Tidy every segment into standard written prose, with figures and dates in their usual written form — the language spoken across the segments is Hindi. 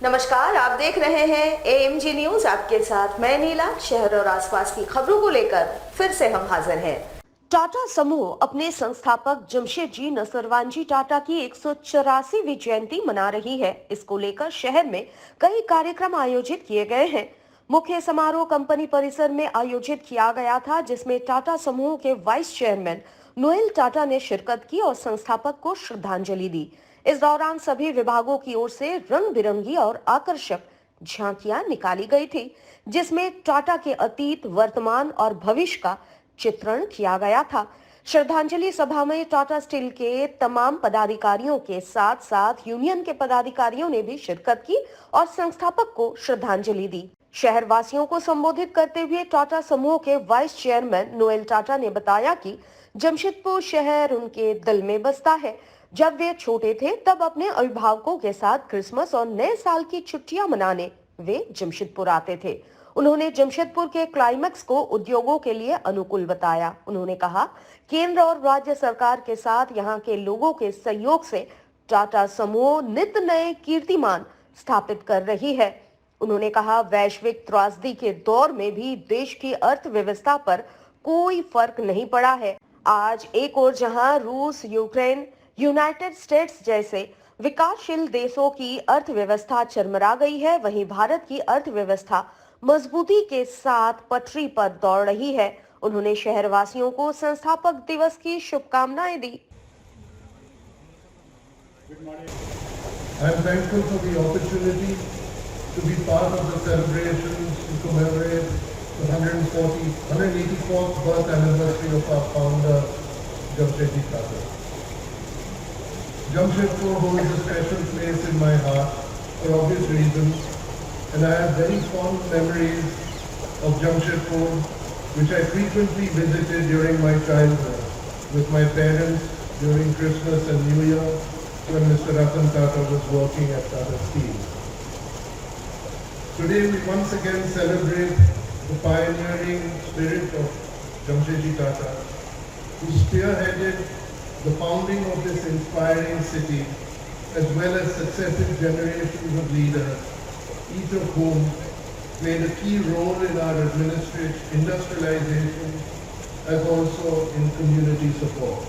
नमस्कार, आप देख रहे हैं एएमजी न्यूज। आपके साथ मैं नीला। शहर और आसपास की खबरों को लेकर फिर से हम हाजिर हैं। टाटा समूह अपने संस्थापक जमशेदजी नसरवानजी टाटा की 184वीं जयंती मना रही है। इसको लेकर शहर में कई कार्यक्रम आयोजित किए गए हैं। मुख्य समारोह कंपनी परिसर में आयोजित किया गया था, जिसमें टाटा समूह के वाइस चेयरमैन नोएल टाटा ने शिरकत की और संस्थापक को श्रद्धांजलि दी। इस दौरान सभी विभागों की ओर से रंग बिरंगी और आकर्षक झांकियां निकाली गई थी, जिसमें टाटा के अतीत, वर्तमान और भविष्य का चित्रण किया गया था। श्रद्धांजलि सभा में टाटा स्टील के तमाम पदाधिकारियों के साथ साथ यूनियन के पदाधिकारियों ने भी शिरकत की और संस्थापक को श्रद्धांजलि दी। शहर वासियों को संबोधित करते हुए टाटा समूह के वाइस चेयरमैन नोएल टाटा ने बताया कि जमशेदपुर शहर उनके दिल में बसता है। जब वे छोटे थे तब अपने अभिभावकों के साथ क्रिसमस और नए साल की छुट्टियां मनाने वे जमशेदपुर आते थे। उन्होंने जमशेदपुर के क्लाइमेक्स को उद्योगों के लिए अनुकूल बताया। उन्होंने कहा, केंद्र और राज्य सरकार के साथ यहाँ के लोगों के सहयोग से टाटा समूह नित नए कीर्तिमान स्थापित कर रही है। उन्होंने कहा, वैश्विक त्रासदी के दौर में भी देश की अर्थव्यवस्था पर कोई फर्क नहीं पड़ा है। आज एक ओर जहां रूस, यूक्रेन, यूनाइटेड स्टेट्स जैसे विकासशील देशों की अर्थव्यवस्था चरमरा गई है, वहीं भारत की अर्थव्यवस्था मजबूती के साथ पटरी पर दौड़ रही है। उन्होंने शहरवासियों को संस्थापक दिवस की शुभकामनाएं दी। I am thankful for the opportunity to be part of the celebrations to commemorate the 184th birth anniversary of our founder, Jamshedji Tata. Jamshedpur holds a special place in my heart for obvious reasons, and I have very fond memories of Jamshedpur, which I frequently visited during my childhood with my parents during Christmas and New Year when Mr. Ratan Tata was working at Tata Steel. Today we once again celebrate the pioneering spirit of Jamshedji Tata, who spearheaded the founding of this inspiring city, as well as successive generations of leaders, each of whom played a key role in our industrialization as also in community support.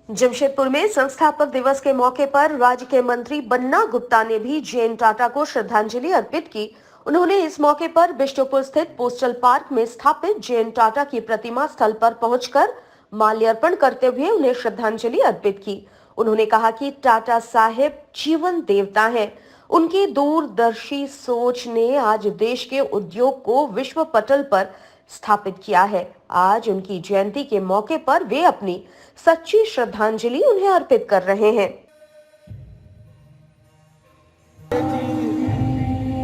Jamshedpur में संस्थापक दिवस के मौके पर राज्य के मंत्री बन्ना गुप्ता ने भी जेएन टाटा को श्रद्धांजलि अर्पित की। उन्होंने इस मौके पर बिष्टुपुर स्थित पोस्टल पार्क में स्थापित जेएन टाटा की प्रतिमा स्थल पर पहुंचकर माल्यार्पण करते हुए उन्हें श्रद्धांजलि अर्पित की। उन्होंने कहा कि टाटा साहेब जीवन देवता हैं। उनकी दूरदर्शी सोच ने आज देश के उद्योग को विश्व पटल पर स्थापित किया है। आज उनकी जयंती के मौके पर वे अपनी सच्ची श्रद्धांजलि उन्हें अर्पित कर रहे हैं।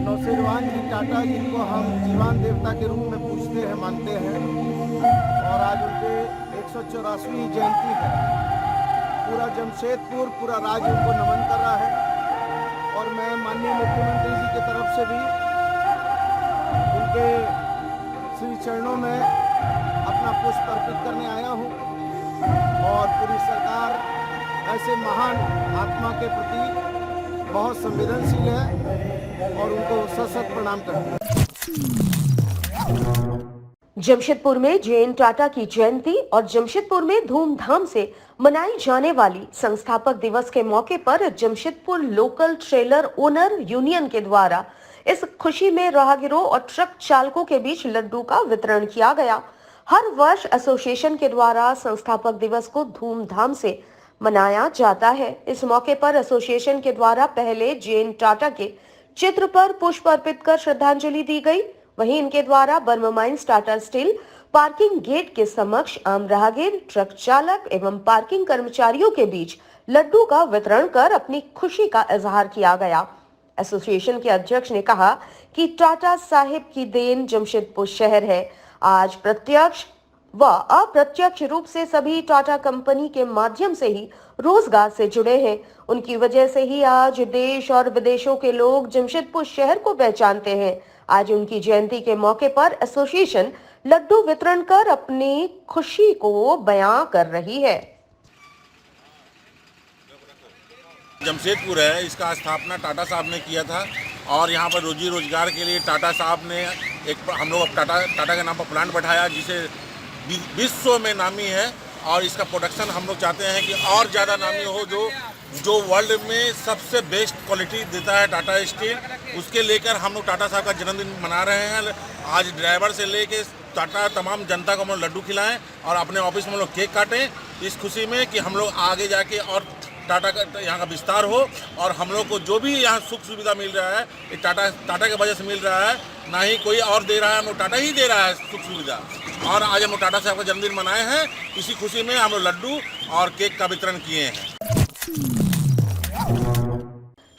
नौसेरवानजी टाटा, जिनको हम जीवन देवता के रूप में पूजते हैं, मानते हैं, और आज उनके 184वीं जयंती है। पूरा जमशेदपुर, पूरा राज्य उनको नमन कर रहा है। और मैं माननीय मुख्यमंत्री जी की तरफ से भी उनके श्री चरणों में अपना पुष्प अर्पित करने आया हूँ। और पूरी सरकार ऐसे महान आत्मा के प्रति बहुत संवेदनशील है और उनको सशक्त प्रणाम करती है। जमशेदपुर में जेएन टाटा की जयंती और जमशेदपुर में धूमधाम से मनाई जाने वाली संस्थापक दिवस के मौके पर Jamshedpur local trailer owner union के द्वारा इस खुशी में राहगीरों और ट्रक चालकों के बीच लड्डू का वितरण किया गया। हर वर्ष एसोसिएशन के द्वारा संस्थापक दिवस को धूमधाम से मनाया जाता है। इस मौके पर एसोसिएशन के द्वारा पहले जेएन टाटा के चित्र पर पुष्प अर्पित कर श्रद्धांजलि दी गई। वहीं इनके द्वारा Burma mines Tata steel parking gate के समक्ष आम राहगीर, ट्रक चालक एवं पार्किंग कर्मचारियों के बीच लड्डू का वितरण कर अपनी खुशी का इजहार किया गया। एसोसिएशन के अध्यक्ष ने कहा कि टाटा साहिब की देन जमशेदपुर शहर है। आज प्रत्यक्ष व अप्रत्यक्ष रूप से सभी टाटा कंपनी के माध्यम से ही रोजगार से जुड़े हैं। उनकी वजह से ही आज देश और विदेशों के लोग जमशेदपुर शहर को पहचानते हैं। आज उनकी जयंती के मौके पर एसोसिएशन लड्डू वितरण कर अपनी खुशी को बयां कर रही है। जमशेदपुर है, इसका स्थापना टाटा साहब ने किया था और यहाँ पर रोजी रोजगार के लिए टाटा साहब ने हम लोग टाटा के नाम पर प्लांट बैठाया जिसे विश्व में नामी है और इसका प्रोडक्शन हम लोग चाहते हैं कि और ज़्यादा नामी हो। जो वर्ल्ड में सबसे बेस्ट क्वालिटी देता है टाटा स्टील, उसके लेकर हम लोग टाटा साहब का जन्मदिन मना रहे हैं। आज ड्राइवर से लेके टाटा तमाम जनता को हम लोग लड्डू खिलाएं और अपने ऑफिस में हम लोग केक काटें इस खुशी में कि हम लोग आगे जाके और टाटा का यहाँ का विस्तार हो और हम लोग को जो भी यहाँ सुख सुविधा मिल रहा है ये टाटा के वजह से मिल रहा है, ना ही कोई और दे रहा है, हम लोग टाटा ही दे रहा है सुख सुविधा। और आज हम लोग टाटा साहब का जन्मदिन मनाए हैं, इसी खुशी में हम लोग लड्डू और केक का वितरण किए हैं।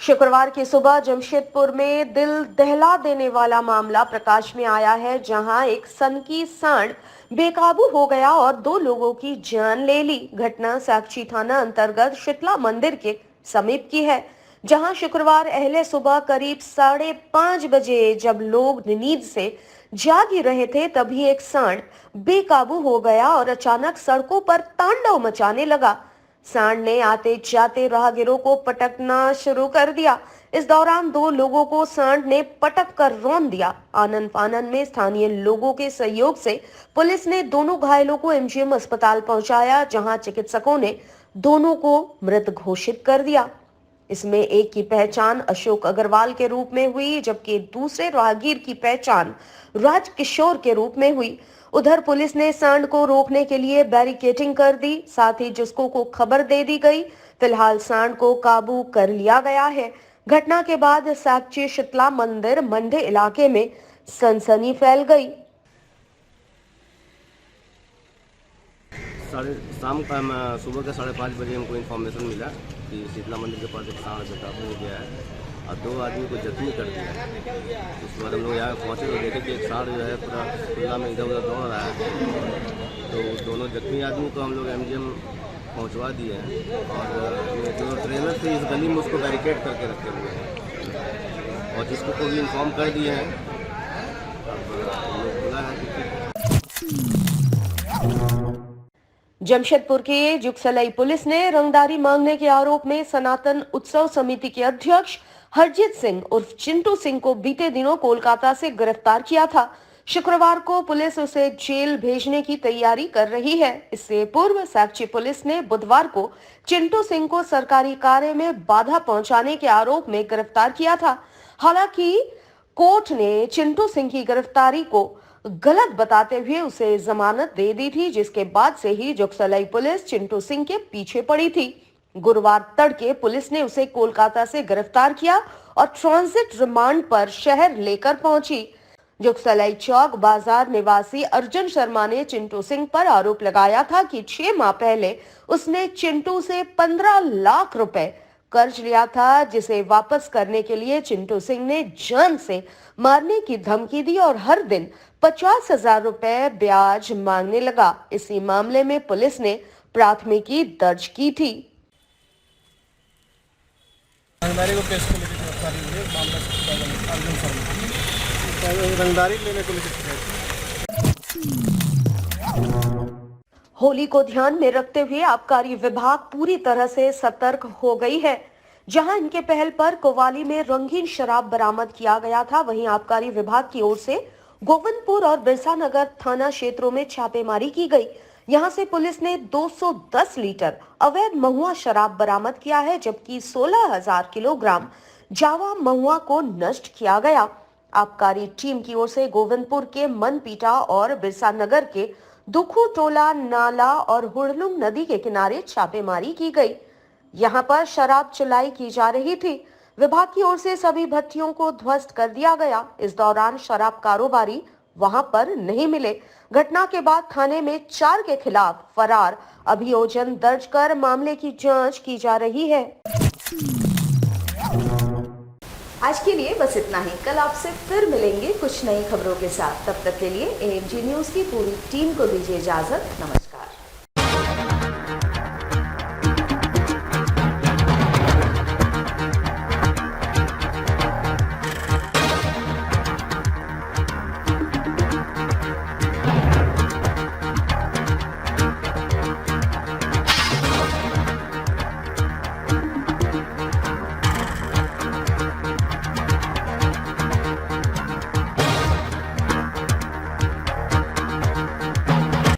शुक्रवार की सुबह जमशेदपुर में दिल दहला देने वाला मामला प्रकाश में आया है, जहां एक सनकी सांड बेकाबू हो गया और 2 लोगों की जान ले ली। घटना साक्षी थाना अंतर्गत शीतला मंदिर के समीप की है, जहां शुक्रवार अहले सुबह करीब 5:30 बजे जब लोग नींद से जाग ही रहे थे तभी एक सांड बेकाबू हो गया और अचानक सड़कों पर तांडव मचाने लगा। सांड ने आते जाते राहगीरों को पटकना शुरू कर दिया। इस दौरान 2 लोगों को सांड ने पटक कर रौंद दिया। आनन फानन में स्थानीय लोगों के सहयोग से पुलिस ने दोनों घायलों को एमजीएम अस्पताल पहुंचाया, जहां चिकित्सकों ने दोनों को मृत घोषित कर दिया। इसमें एक की पहचान अशोक अग्रवाल के रूप में हुई, जबकि दूसरे राहगीर की पहचान राजकिशोर के रूप में हुई। उधर पुलिस ने सांड को रोकने के लिए बैरिकेडिंग कर दी, साथ ही जिसको को खबर दे दी गई। फिलहाल सांड को काबू कर लिया गया है। घटना के बाद साक्षी शीतला मंदिर मंडे इलाके में सनसनी फैल गई। सुबह के 5:30 बजे हमको इन्फॉर्मेशन मिला कि शीतला मंदिर के पास एक सांड बेकाबू हो गया है और 2 आदमी को जख्मी कर दिया है। उसके बाद हम लोग यहाँ पहुँचे तो देखे कि एक सांड जो है पूरा खुला में इधर उधर दौड़ रहा है। तो दोनों जख्मी आदमी को हम लोग एमजीएम पहुँचवा दिए हैं और जो ट्रेनर थे इस गली में उसको बैरिकेड करके रखे हुए हैं और जिसको को भी इन्फॉर्म कर दिए हैं। अब हम लोग बोला है कि जमशेदपुर के जुगसलाई पुलिस ने रंगदारी मांगने के आरोप में सनातन उत्सव समिति के अध्यक्ष हरजीत सिंह उर्फ चिंटू सिंह को बीते दिनों कोलकाता से गिरफ्तार किया था। शुक्रवार को पुलिस उसे जेल भेजने की तैयारी कर रही है। इससे पूर्व साक्षी पुलिस ने बुधवार को चिंटू सिंह को सरकारी कार्य में बाधा पहुंचाने के आरोप में गिरफ्तार किया था। हालांकि कोर्ट ने चिंटू सिंह की गिरफ्तारी को गलत बताते हुए उसे जमानत दे दी थी, जिसके बाद से ही जुगसलाई पुलिस चिंटू सिंह के पीछे पड़ी थी। गुरुवार तड़के पुलिस ने उसे कोलकाता से गिरफ्तार किया और ट्रांजिट रिमांड पर शहर लेकर पहुंची। जुगसलाई चौक बाजार निवासी अर्जुन शर्मा ने चिंटू सिंह पर आरोप लगाया था कि 6 माह पहले उसने चिंटू से 15 लाख रुपए कर्ज लिया था, जिसे वापस करने के लिए चिंटू सिंह ने जान से मारने की धमकी दी और हर दिन 50,000 रुपए ब्याज मांगने लगा। इसी मामले में पुलिस ने प्राथमिकी दर्ज की थी। रंगदारी को केस को लेकर गिरफ्तारी हुई है। मामला अर्जुन शर्मा रंगदारी लेने को लेकर। होली को ध्यान में रखते हुए आबकारी विभाग पूरी तरह से सतर्क हो गई है। जहां इनके पहल पर कोवाली में रंगीन शराब बरामद किया गया था, वहीं आबकारी विभाग की ओर से गोविंदपुर और बिरसा नगर थाना क्षेत्रों में छापेमारी की गई। यहां से पुलिस ने 210 लीटर अवैध महुआ शराब बरामद किया है, जबकि 16,000 किलोग्राम जावा महुआ को नष्ट किया गया। आबकारी टीम की ओर से गोविंदपुर के मनपीटा और बिरसा नगर के दुखू टोला नाला और हुड़लुंग नदी के किनारे छापेमारी की गई। यहां पर शराब चुलाई की जा रही थी। विभाग की ओर से सभी भट्टियों को ध्वस्त कर दिया गया। इस दौरान शराब कारोबारी वहां पर नहीं मिले। घटना के बाद थाने में 4 के खिलाफ फरार अभियोजन दर्ज कर मामले की जांच की जा रही है। आज के लिए बस इतना ही। कल आपसे फिर मिलेंगे कुछ नई खबरों के साथ। तब तक के लिए AMG न्यूज की पूरी टीम को दीजिए इजाजत। नमस्कार।